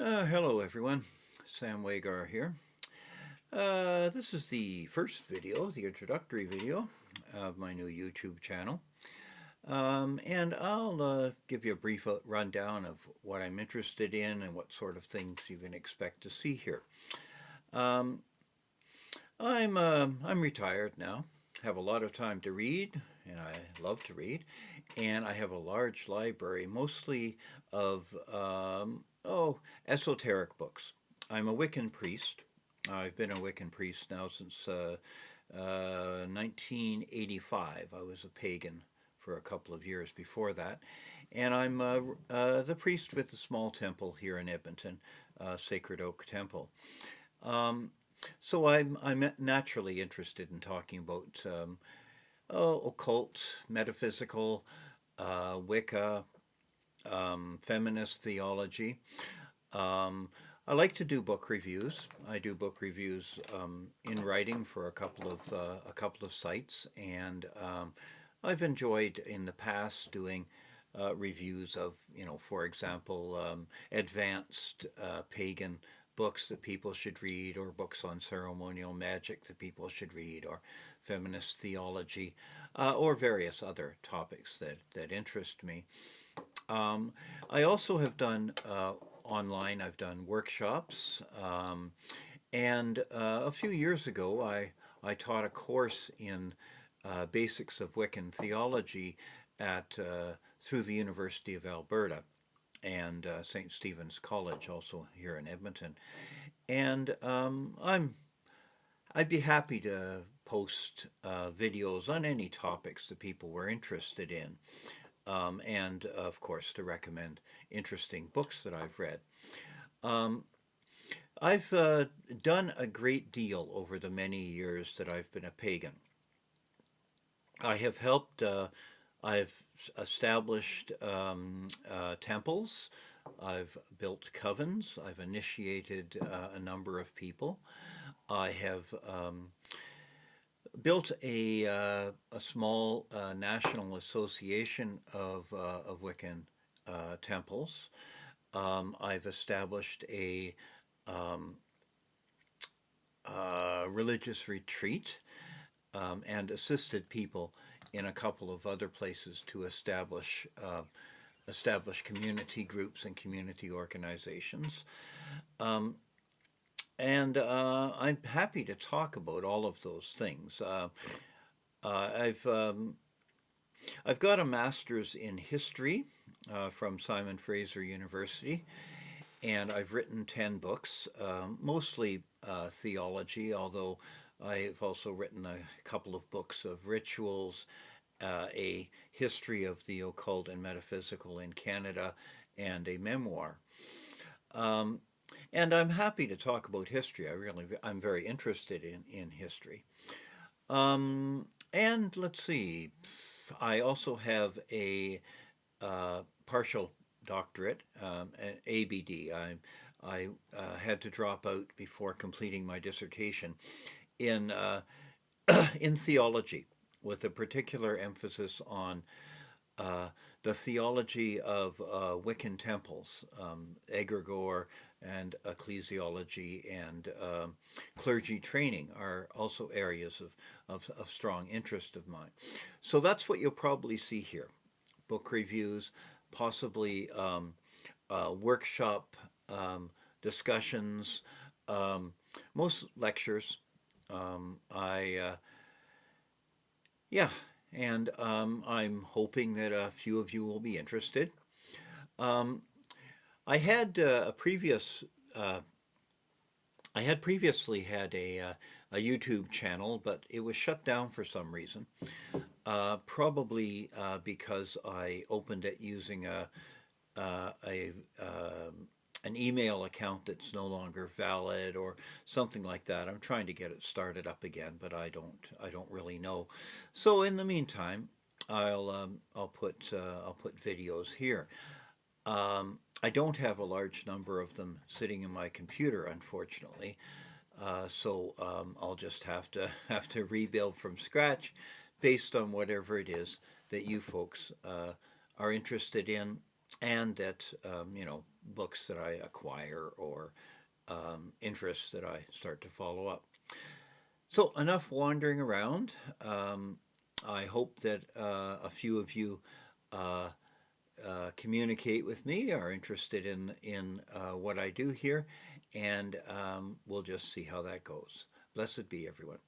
Hello everyone, Sam Wagar here. This is the first video, the introductory video of my new YouTube channel. And I'll give you a brief rundown of what I'm interested in and what sort of things you can expect to see here. Um, I'm retired now, have a lot of time to read, and I love to read, and I have a large library, mostly of esoteric books. I'm a Wiccan priest. I've been a Wiccan priest now since 1985. I was a pagan for a couple of years before that, and I'm the priest with a small temple here in Edmonton, Sacred Oak Temple. Um, so I'm naturally interested in talking about occult, metaphysical, Wicca, feminist theology. Um, I like to do book reviews. I do book reviews in writing for a couple of sites, and I've enjoyed in the past doing reviews of, for example, advanced pagan books that people should read, or books on ceremonial magic that people should read, or feminist theology, or various other topics that interest me. Um, I also have done online, I've done workshops, and a few years ago I taught a course in basics of Wiccan theology at through the University of Alberta and St. Stephen's College, also here in Edmonton. And I'd be happy to post videos on any topics that people were interested in, and of course to recommend interesting books that I've read. Um, I've done a great deal over the many years that I've been a pagan. I have helped, I've established temples, I've built covens, I've initiated a number of people. I have built a small national association of Wiccan temples. I've established a um, religious retreat and assisted people in a couple of other places to establish community groups and community organizations. Um, and I'm happy to talk about all of those things. Uh, I've um, I've got a master's in history from Simon Fraser University, and I've written 10 books, mostly theology, although I've also written a couple of books of rituals, a history of the occult and metaphysical in Canada, and a memoir. Um, and I'm happy to talk about history. I'm very interested in history. And let's see, I also have a partial doctorate, an ABD. I had to drop out before completing my dissertation in in theology, with a particular emphasis on uh, the theology of Wiccan temples, egregore and ecclesiology and clergy training are also areas of strong interest of mine. So that's what you'll probably see here: book reviews, possibly workshop discussions, most lectures. I Yeah, and I'm hoping that a few of you will be interested. Um, I had a previous uh, I had previously had a YouTube channel, but it was shut down for some reason. Probably because I opened it using a an email account that's no longer valid or something like that. I'm trying to get it started up again, but I don't really know. So in the meantime, I'll put videos here. I don't have a large number of them sitting in my computer, unfortunately. So I'll just have to rebuild from scratch, based on whatever it is that you folks are interested in. and that, books that I acquire or interests that I start to follow up. So enough wandering around. I hope that a few of you uh, communicate with me, are interested in what I do here, and we'll just see how that goes. Blessed be everyone.